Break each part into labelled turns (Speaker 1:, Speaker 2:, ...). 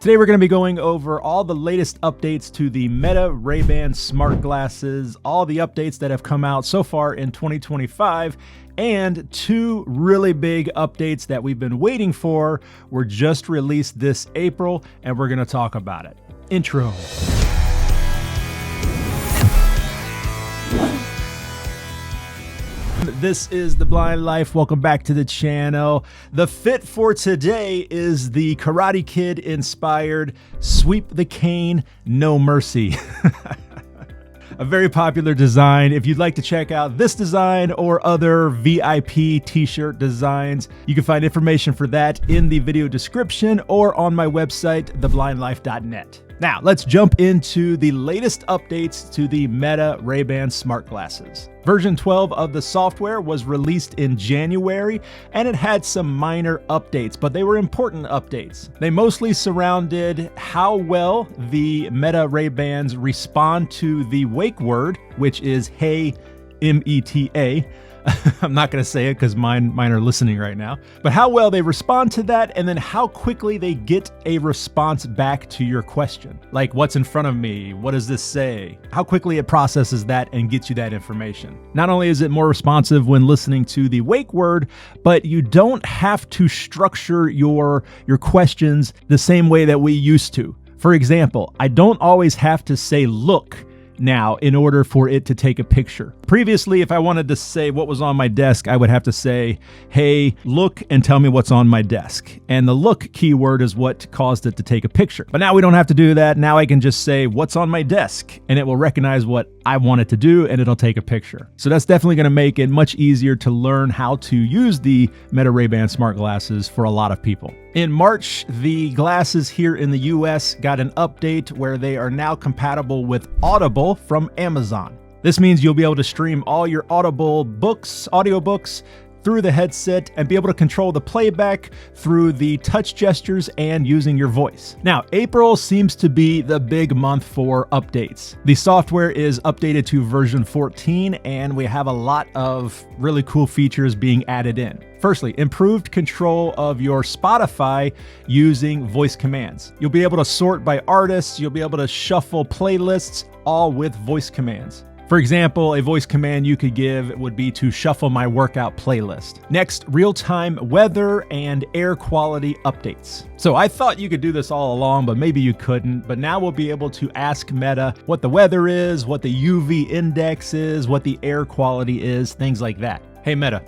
Speaker 1: Today we're going to be going over all the latest updates to the Meta Ray-Ban smart glasses, all the updates that have come out so far in 2025, and two really big updates that we've been waiting for were just released this April, and we're going to talk about it. Intro. This is The Blind Life. Welcome back to the channel. The fit for today is the Karate Kid inspired Sweep the Cane, No Mercy. A very popular design. If you'd like to check out this design or other VIP t-shirt designs, you can find information for that in the video description or on my website, theblindlife.net. Now, let's jump into the latest updates to the Meta Ray-Ban smart glasses. Version 12 of the software was released in January, and it had some minor updates, but they were important updates. They mostly surrounded how well the Meta Ray-Bans respond to the wake word, which is hey, M-E-T-A. I'm not going to say it because mine are listening right now, but how well they respond to that, and then how quickly they get a response back to your question. Like, what's in front of me? What does this say? How quickly it processes that and gets you that information. Not only is it more responsive when listening to the wake word, but you don't have to structure your questions the same way that we used to. For example, I don't always have to say look now in order for it to take a picture. Previously, if I wanted to say what was on my desk, I would have to say, hey, look and tell me what's on my desk. And the look keyword is what caused it to take a picture. But now we don't have to do that. Now I can just say what's on my desk and it will recognize what I want it to do and it'll take a picture. So that's definitely going to make it much easier to learn how to use the Meta Ray-Ban smart glasses for a lot of people. In March, the glasses here in the US got an update where they are now compatible with Audible from Amazon. This means you'll be able to stream all your Audible books, audiobooks, through the headset and be able to control the playback through the touch gestures and using your voice. Now, April seems to be the big month for updates. The software is updated to version 14 and we have a lot of really cool features being added in. Firstly, improved control of your Spotify using voice commands. You'll be able to sort by artists, you'll be able to shuffle playlists, all with voice commands. For example, a voice command you could give would be to shuffle my workout playlist. Next, real-time weather and air quality updates. So I thought you could do this all along, but maybe you couldn't. But now we'll be able to ask Meta what the weather is, what the UV index is, what the air quality is, things like that. Hey Meta,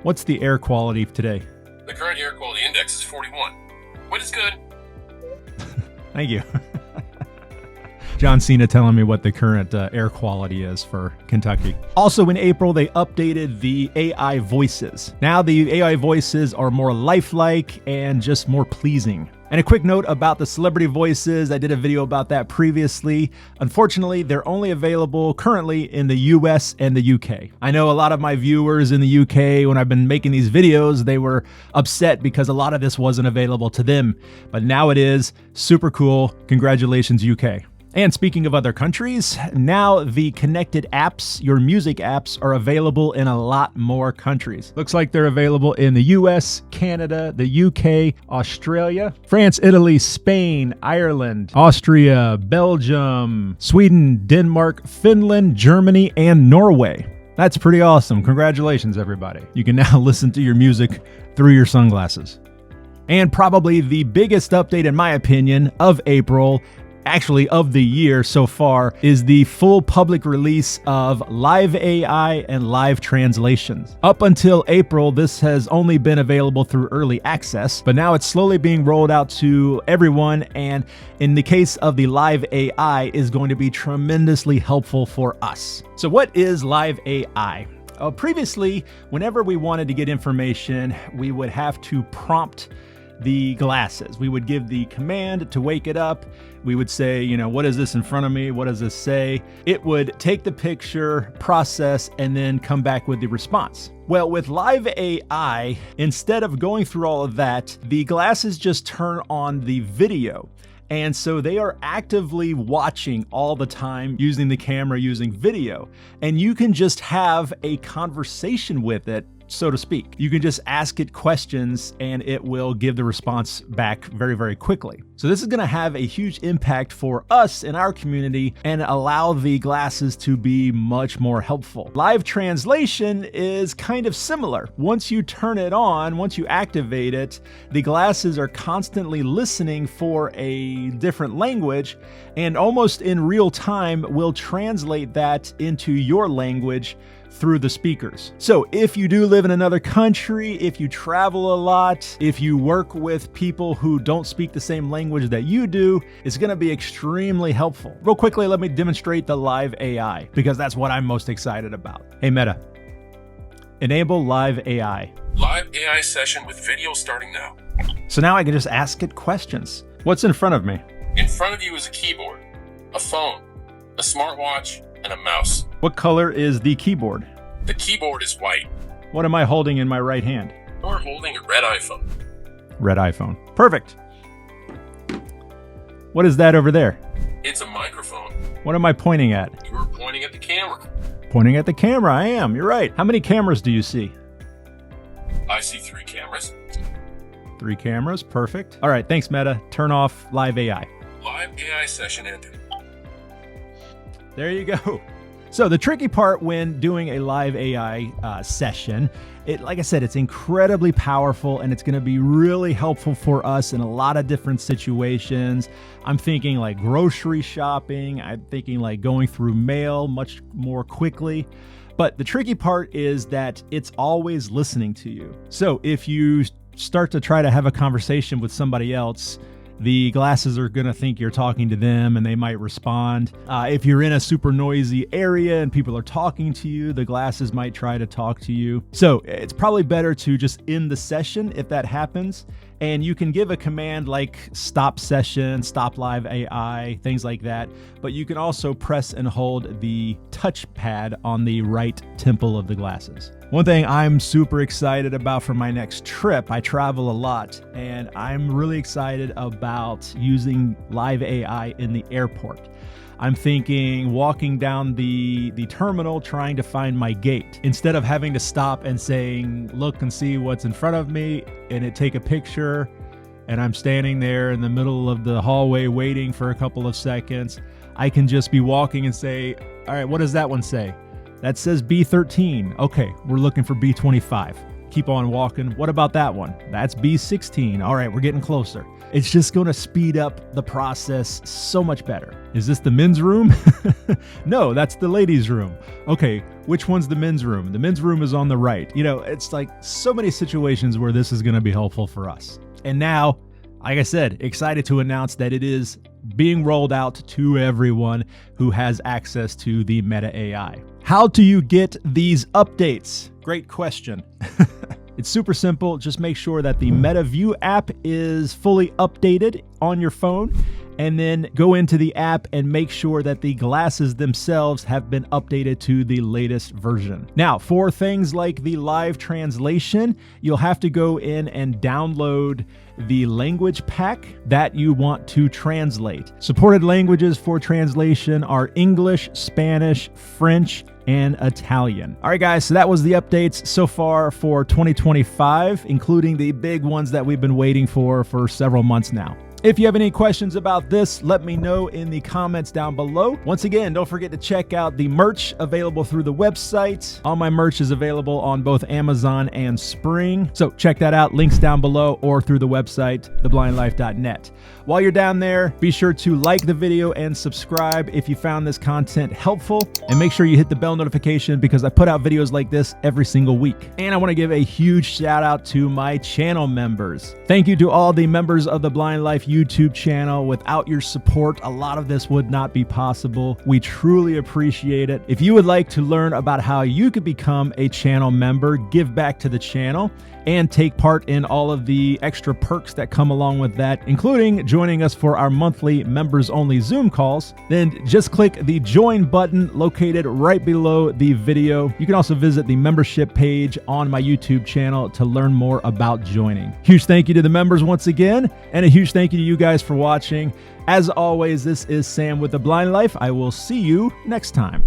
Speaker 1: what's the air quality today?
Speaker 2: The current air quality index is 41. Wind is good.
Speaker 1: Thank you. John Cena telling me what the current air quality is for Kentucky. Also in April, they updated the AI voices. Now the AI voices are more lifelike and just more pleasing. And a quick note about the celebrity voices. I did a video about that previously. Unfortunately, they're only available currently in the US and the UK. I know a lot of my viewers in the UK, when I've been making these videos, they were upset because a lot of this wasn't available to them. But now it is. Super cool. Congratulations, UK. And speaking of other countries, now the connected apps, your music apps, are available in a lot more countries. Looks like they're available in the US, Canada, the UK, Australia, France, Italy, Spain, Ireland, Austria, Belgium, Sweden, Denmark, Finland, Germany, and Norway. That's pretty awesome. Congratulations, everybody. You can now listen to your music through your sunglasses. And probably the biggest update, in my opinion, of April, actually of the year so far, is the full public release of live AI and live translations. Up until April, this has only been available through early access, but now it's slowly being rolled out to everyone, and in the case of the live AI, is going to be tremendously helpful for us. So what is live AI? Previously, whenever we wanted to get information, we would have to prompt the glasses. We would give the command to wake it up. We would say, what is this in front of me? What does this say? It would take the picture, process, and then come back with the response. Well, with live AI, instead of going through all of that, the glasses just turn on the video. And so they are actively watching all the time, using the camera, using video. And you can just have a conversation with it so to speak. You can just ask it questions and it will give the response back very, very quickly. So this is going to have a huge impact for us in our community and allow the glasses to be much more helpful. Live translation is kind of similar. Once you turn it on, once you activate it, the glasses are constantly listening for a different language and almost in real time will translate that into your language through the speakers. So if you do live in another country, if you travel a lot, if you work with people who don't speak the same language that you do, it's going to be extremely helpful. Real quickly, let me demonstrate the live AI because that's what I'm most excited about. Hey Meta, enable live AI.
Speaker 2: Live AI session with video starting now.
Speaker 1: So now I can just ask it questions. What's in front of me?
Speaker 2: In front of you is a keyboard, a phone, a smartwatch, and a mouse.
Speaker 1: What color is the keyboard?
Speaker 2: The keyboard is white.
Speaker 1: What am I holding in my right hand?
Speaker 2: You're holding a red iPhone.
Speaker 1: Red iPhone. Perfect. What is that over there?
Speaker 2: It's a microphone.
Speaker 1: What am I pointing at?
Speaker 2: You are pointing at the camera.
Speaker 1: Pointing at the camera, I am. You're right. How many cameras do you see?
Speaker 2: I see 3 cameras.
Speaker 1: 3 cameras. Perfect. All right. Thanks, Meta. Turn off live AI.
Speaker 2: Live AI session ended.
Speaker 1: There you go. So the tricky part when doing a live AI session, like I said, it's incredibly powerful and it's going to be really helpful for us in a lot of different situations. I'm thinking like grocery shopping. I'm thinking like going through mail much more quickly. But the tricky part is that it's always listening to you. So if you start to try to have a conversation with somebody else, the glasses are going to think you're talking to them and they might respond. If you're in a super noisy area and people are talking to you, the glasses might try to talk to you. So it's probably better to just end the session if that happens. And you can give a command like stop session, stop live AI, things like that. But you can also press and hold the touchpad on the right temple of the glasses. One thing I'm super excited about for my next trip, I travel a lot, and I'm really excited about using live AI in the airport. I'm thinking walking down the terminal trying to find my gate. Instead of having to stop and saying, look and see what's in front of me, and it take a picture, and I'm standing there in the middle of the hallway waiting for a couple of seconds, I can just be walking and say, all right, what does that one say? That says B13. Okay, we're looking for B25. Keep on walking. What about that one? That's B16. All right, we're getting closer. It's just going to speed up the process so much better. Is this the men's room? No, that's the ladies' room. Okay, which one's the men's room? The men's room is on the right. You know, it's like so many situations where this is going to be helpful for us. And now, like I said, excited to announce that it is being rolled out to everyone who has access to the Meta AI. How do you get these updates? Great question. It's super simple. Just make sure that the Meta View app is fully updated on your phone, and then go into the app and make sure that the glasses themselves have been updated to the latest version. Now, for things like the live translation, you'll have to go in and download the language pack that you want to translate. Supported languages for translation are English, Spanish, French, and Italian. All right, guys, so that was the updates so far for 2025, including the big ones that we've been waiting for several months now. If you have any questions about this, let me know in the comments down below. Once again, don't forget to check out the merch available through the website. All my merch is available on both Amazon and Spring. So check that out, links down below or through the website, theblindlife.net. While you're down there, be sure to like the video and subscribe if you found this content helpful. And make sure you hit the bell notification because I put out videos like this every single week. And I want to give a huge shout out to my channel members. Thank you to all the members of the Blind Life YouTube channel. Without your support, a lot of this would not be possible. We truly appreciate it. If you would like to learn about how you could become a channel member, give back to the channel, and take part in all of the extra perks that come along with that, including joining us for our monthly members-only Zoom calls, then just click the join button located right below the video. You can also visit the membership page on my YouTube channel to learn more about joining. Huge thank you to the members once again, and a huge thank you to you guys for watching. As always, this is Sam with The Blind Life. I will see you next time.